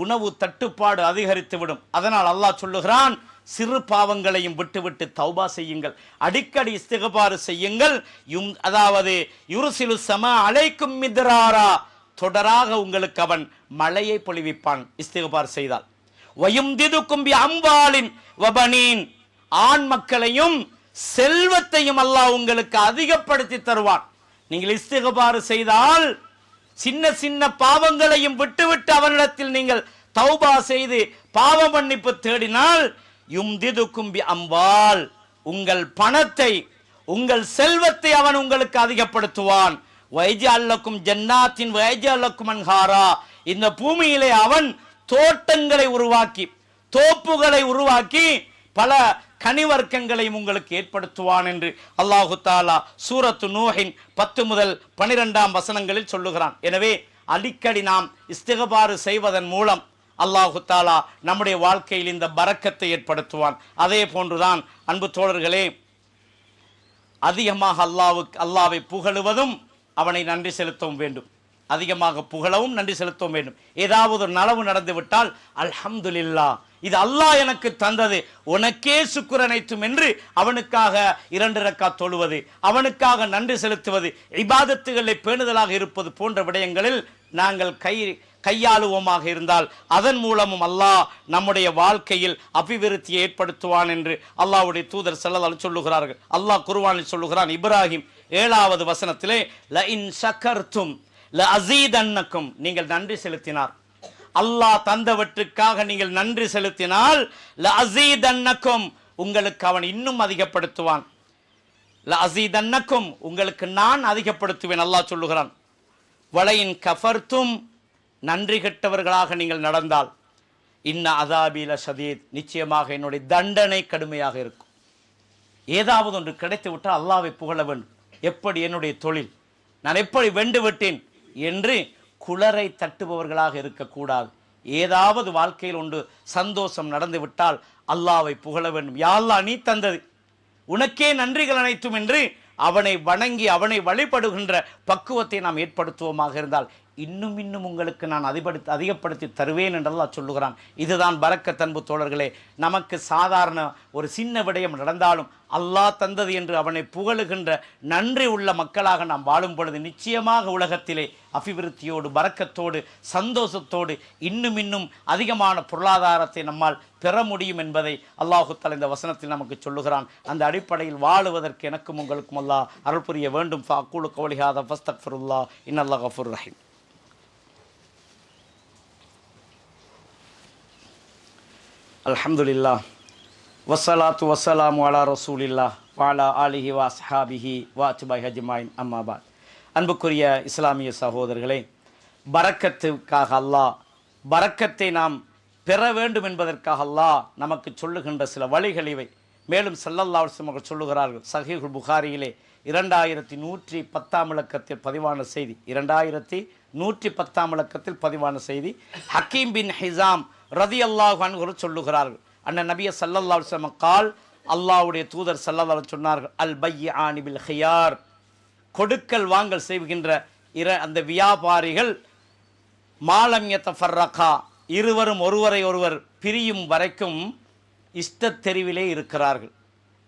உணவு தட்டுப்பாடு அதிகரித்துவிடும். அதனால் அல்லாஹ் சொல்லுகிறான், சிறு பாவங்களையும் விட்டுவிட்டு தௌபா செய்யுங்கள், அடிக்கடி இஸ்திக்பார் செய்யுங்கள். அதாவது யுர்சிலு ஸமா அலைக்கும் மித்ராரா, தொடராக உங்களுக்கு அவன் மழையை பொழிவிப்பான் இஸ்திக்பார் செய்தால். வயும்திதுக்கும் பி அம்வாலின் வபனீன், ஆண் மக்களையும் செல்வத்தையும் அல்லாஹ் உங்களுக்கு அதிகப்படுத்தி தருவான். நீங்கள் இஸ்திக்பார் செய்தால் சின்ன சின்ன பாவங்களையும் விட்டுவிட்டு அவனிடத்தில் நீங்கள் தௌபா செய்து பாவ மன்னிப்பு தேடினால் யும்திதுக்கும் பி அம்வால், உங்கள் பணத்தை உங்கள் செல்வத்தை அவன் உங்களுக்கு அதிகப்படுத்துவான். வைஜஅல்லக்கும் ஜன்னாத்தின் வைஜஅல்லக்கும் அன்ஹாரா, இந்த பூமியிலே அவன் தோட்டங்களை உருவாக்கி தோப்புகளை உருவாக்கி பல கனிவர்க்கங்களையும் உங்களுக்கு ஏற்படுத்துவான் என்று அல்லாஹு தாலா சூரத்து நூஹின் 10 முதல் 12 வசனங்களில் சொல்லுகிறான். எனவே அடிக்கடி நாம் இஸ்திக்பார் செய்வதன் மூலம் அல்லாஹு தாலா நம்முடைய வாழ்க்கையில் இந்த பரக்கத்தை ஏற்படுத்துவான். அதே போன்றுதான் அன்பு தோழர்களே, அதிகமாக அல்லாஹ்வை புகழுவதும் அவனை நன்றி செலுத்தவும் வேண்டும். அதிகமாக புகழவும் நன்றி செலுத்தவும் வேண்டும். ஏதாவது ஒரு நலவு நடந்து விட்டால் அல்ஹம்துலில்லாஹ், இது அல்லாஹ் எனக்கு தந்தது, உனக்கே சுக்ர் அனைத்தும் என்று அவனுக்காக 2 ரக்காத் தொழுவது, அவனுக்காக நன்றி செலுத்துவது, இபாதத்துகளில் பேணுதலாக இருப்பது போன்ற விடயங்களில் நாங்கள் கையாளுவோமாக இருந்தால் அதன் மூலமும் அல்லாஹ் நம்முடைய வாழ்க்கையில் அபிவிருத்தியை ஏற்படுத்துவான் என்று அல்லாஹ்வுடைய தூதர் ஸல்லல்லாஹு அலைஹி சொல்லுகிறார்கள். அல்லாஹ் குர்ஆனில் சொல்லுகிறான், இப்ராஹிம் 7வது வசனத்திலே, ல இன் ஷக்கர்தும் ல அஸீதன்னக்கும், நீங்கள் நன்றி செலுத்தினார், அல்லாஹ் தந்தவற்றுக்காக நீங்கள் நன்றி செலுத்தினால் ல அஸீதன்னக்கும், உங்களுக்கு அவன் இன்னும் அதிகப்படுத்துவான். ல அஸீதன்னக்கும், உங்களுக்கு நான் அதிகப்படுத்துவேன் அல்லாஹ் சொல்லுகிறான். வலையின் கஃபர்தும், நன்றி கெட்டவர்களாக நீங்கள் நடந்தால் இன்ன அஸாபி லஷதீத், நிச்சயமாக என்னுடைய தண்டனை கடுமையாக இருக்கும். ஏதாவது ஒன்று கிடைத்து விட்டால் அல்லாஹ்வை புகழ வேண்டும். எப்படி என்னுடைய தொழில், நான் எப்படி வென்று விட்டேன் என்று குளரை தட்டுபவர்களாக இருக்கக்கூடாது. ஏதாவது வாழ்க்கையில் ஒன்று சந்தோஷம் நடந்து விட்டால் அல்லாஹ்வை புகழ வேண்டும். யா அல்லாஹ், நீ தந்தது, உனக்கே நன்றிகள் அனைத்தும் என்று அவனை வணங்கி அவனை வழிபடுகின்ற பக்குவத்தை நாம் ஏற்படுத்துவோமாக இருந்தால் இன்னும் இன்னும் உங்களுக்கு நான் அதிகப்படுத்தி தருவேன் என்று அல்லாஹ் சொல்லுகிறான். இதுதான் பரக்கத். அன்பு தோழர்களே, நமக்கு சாதாரண ஒரு சின்ன விடயம் நடந்தாலும் அல்லாஹ் தந்தது என்று அவனை புகழுகின்ற நன்றி உள்ள மக்களாக நாம் வாழும் பொழுது நிச்சயமாக உலகத்திலே அபிவிருத்தியோடு பரக்கத்தோடு சந்தோஷத்தோடு இன்னும் இன்னும் அதிகமான பொருளாதாரத்தை நம்மால் பெற முடியும் என்பதை அல்லாஹு தஆலா இந்த வசனத்தில் நமக்கு சொல்லுகிறான். அந்த அடிப்படையில் வாழுவதற்கு எனக்கும் உங்களுக்கும் அல்லாஹ் அருள் புரிய வேண்டும். ஃபஅகூலு கௌலி ஹாதா ஃபஸ்தக்ஃபிருல்லாஹ் இன்னல்லாஹ் கஃபூர் ரஹீம். அல்ஹம்துலில்லாஹ் வஸ்ஸலாத்து வஸ்ஸலாமு அலா ரசூலில்லாஹ் வ அலா ஆலிஹி வ அஸ்ஹாபிஹி வ அத்பாஇஹி அஜ்மாயின், அம்மா பாத். அன்புக்குரிய இஸ்லாமிய சகோதரர்களே, பரக்கத்துக்காக அல்லாஹ், பரக்கத்தை நாம் பெற வேண்டும் என்பதற்காக அல்லாஹ் நமக்கு சொல்லுகின்ற சில வழிகள் இவை. மேலும் ஸல்லல்லாஹு அலைஹி வஸல்லம் அவர்கள் சொல்லுகிறார்கள், ஸஹீஹுல் புகாரியிலே 2110 இலக்கத்தில் பதிவான செய்தி, 2110 இலக்கத்தில் பதிவான செய்தி, ஹக்கீம் பின் ஹிஸாம் ரலியல்லாஹு அன்ஹு சொல்லுகிறார்கள், அண்ணன் நபிய ஸல்லல்லாஹு அலைஹி வஸல்லம் கால், அல்லாஹ்வுடைய தூதர் ஸல்லல்லாஹு அலைஹி வஸல்லம் சொன்னார்கள், அல் பையானி பில் ஹியார், கொடுக்கல் வாங்கல் செய்கின்ற அந்த வியாபாரிகள் மாலம் யதஃபர்ரகா, இருவரும் ஒருவரை ஒருவர் பிரியும் வரைக்கும் இஷ்டத் தெரிவிலே இருக்கிறார்கள்.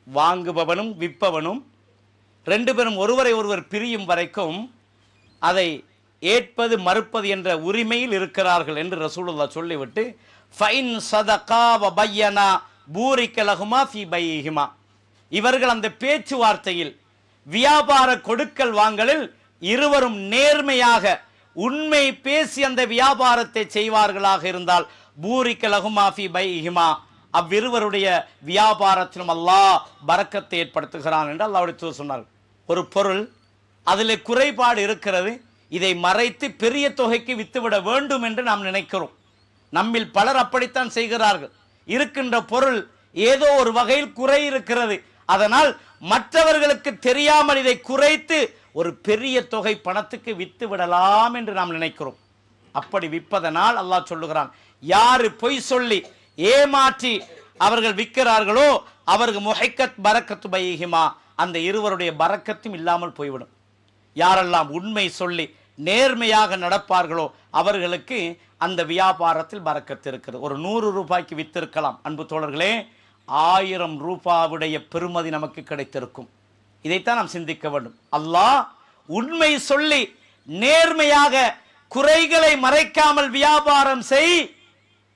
வாங்குபவனும் விற்பவனும் 2 பேரும் ஒருவரை ஒருவர் பிரியும் வரைக்கும் அதை ஏற்பது மறுப்பது என்ற உரிமையில் இருக்கிறார்கள் என்று ரசூலுல்லாஹ் சொல்லிவிட்டு, ஃபைன் சதகா வ பய்யனா பூரிக லஹுமா ஃபீ பைஹிமா. இவர்கள் அந்த பேச்சுவார்த்தையில் வியாபார கொடுக்கல் வாங்கலில் இருவரும் நேர்மையாக உண்மை பேசி அந்த வியாபாரத்தை செய்வார்களாக இருந்தால் பூரிக லஹுமா ஃபீ பைஹிமா, அவ்விருவருடைய வியாபாரத்திலும் அல்லாஹ் பரக்கத்தை ஏற்படுத்துகிறான் என்று அல்லாஹ்வுடைய தூதர் சொன்னார். ஒரு பொருள் அதில் குறைபாடு இருக்கிறது, இதை மறைத்து பெரிய தொகைக்கு வித்துவிட வேண்டும் என்று நாம் நினைக்கிறோம். நம்மில் பலர் அப்படித்தான் செய்கிறார்கள். இருக்கின்ற பொருள் ஏதோ ஒரு வகையில் குறை இருக்கிறது, அதனால் மற்றவர்களுக்கு தெரியாமல் இதை குறைத்து ஒரு பெரிய தொகை பணத்துக்கு வித்து விடலாம் என்று நாம் நினைக்கிறோம். அப்படி விற்பதனால் அல்லாஹ் சொல்லுகிறான், யாரு பொய் சொல்லி ஏமாற்றி அவர்கள் விற்கிறார்களோ அவர்கள் முஹைக்கத் பரக்கத்து பைஹிமா, அந்த இருவருடைய பரக்கத்தும் இல்லாமல் போய்விடும். யாரெல்லாம் உண்மை சொல்லி நேர்மையாக நடப்பார்களோ அவர்களுக்கு அந்த வியாபாரத்தில் பரக்கத்து இருக்கிறது. ஒரு 100 ரூபாய்க்கு வித்திருக்கலாம் அன்பு தோழர்களே, 1000 ரூபாவுடைய பெறுமதி நமக்கு கிடைத்திருக்கும். இதைத்தான் நாம் சிந்திக்க வேண்டும். அல்லாஹ் உண்மை சொல்லி நேர்மையாக குறைகளை மறைக்காமல் வியாபாரம் செய்,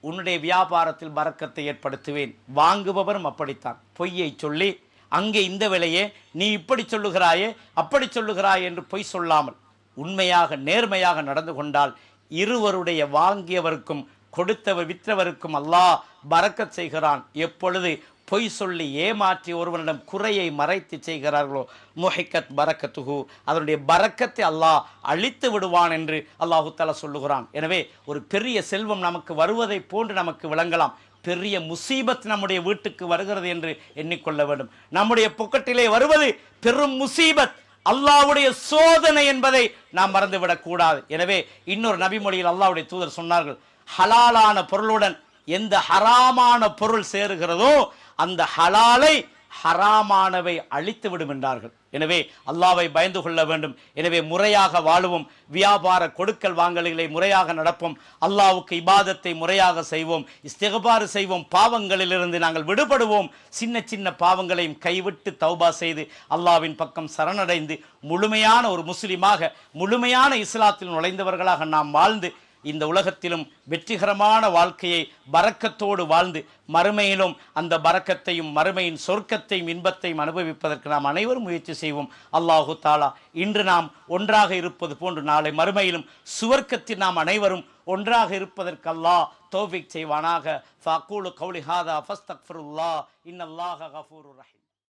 உன்னுடைய வியாபாரத்தில் பரக்கத்தை ஏற்படுத்துவேன். வாங்குபவரும் அப்படித்தான், பொய்யை சொல்லி அங்கே இந்த விலையே நீ இப்படி சொல்லுகிறாயே அப்படி சொல்லுகிறாயே என்று பொய் சொல்லாமல் உண்மையாக நேர்மையாக நடந்து கொண்டால் இருவருடைய வாங்கியவருக்கும் கொடுத்தவர் விற்றவருக்கும் அல்லாஹ் பரக்கத் செய்கிறான். எப்பொழுது பொய் சொல்லி ஏமாற்றி ஒருவனிடம் குறையை மறைத்து செய்கிறார்களோ முஹைக்கத் பரக்கத்துஹு, அதனுடைய பரக்கத்தை அல்லாஹ் அழித்து விடுவான் என்று அல்லாஹு தஆலா சொல்லுகிறான். எனவே ஒரு பெரிய செல்வம் நமக்கு வருவதை போன்று நமக்கு விளங்கலாம், பெரிய முசீபத் நம்முடைய வீட்டுக்கு வருகிறது என்று எண்ணிக்கொள்ள வேண்டும். நம்முடைய பொக்கெட்டிலே வருவது பெரும் முசீபத், அல்லாஹ்வுடைய சோதனை என்பதை நாம் மறந்துவிடக் கூடாது. எனவே இன்னொரு நபிமொழியில் அல்லாஹ்வுடைய தூதர் சொன்னார்கள், ஹலாலான பொருளுடன் எந்த ஹராமான பொருள் சேருகிறதோ அந்த ஹலாலை ஹராமானவை அழித்து விடும் என்றார்கள். எனவே அல்லாஹ்வை பயந்து கொள்ள வேண்டும். எனவே முறையாக வாழுவோம், வியாபார கொடுக்கல் வாங்கல்களை முறையாக நடப்போம், அல்லாஹ்வுக்கு இபாதத்தை முறையாக செய்வோம், இஸ்திக்பார் செய்வோம், பாவங்களிலிருந்து நாங்கள் விடுபடுவோம். சின்ன சின்ன பாவங்களையும் கைவிட்டு தௌபா செய்து அல்லாஹ்வின் பக்கம் சரணடைந்து முழுமையான ஒரு முஸ்லிமாக முழுமையான இஸ்லாத்தில் நுழைந்தவர்களாக நாம் வாழ்ந்து இந்த உலகத்திலும் வெற்றிகரமான வாழ்க்கையை பரக்கத்தோடு வாழ்ந்து மறுமையிலும் அந்த பரக்கத்தையும் மறுமையின் சொர்க்கத்தையும் இன்பத்தையும் அனுபவிப்பதற்கு நாம் அனைவரும் முயற்சி செய்வோம். அல்லாஹு தாலா இன்று நாம் ஒன்றாக இருப்பது போன்று நாளை மறுமையிலும் சுவர்க்கத்தில் நாம் அனைவரும் ஒன்றாக இருப்பதற்கு அல்லாஹ் தௌஃபீக் செய்வானாக. ஃபஅகூலு கௌலி ஹாதா ஃபஸ்தக்ஃபிருல்லாஹ் இன்னல்லாஹ கஃபூருர் ரஹீம்.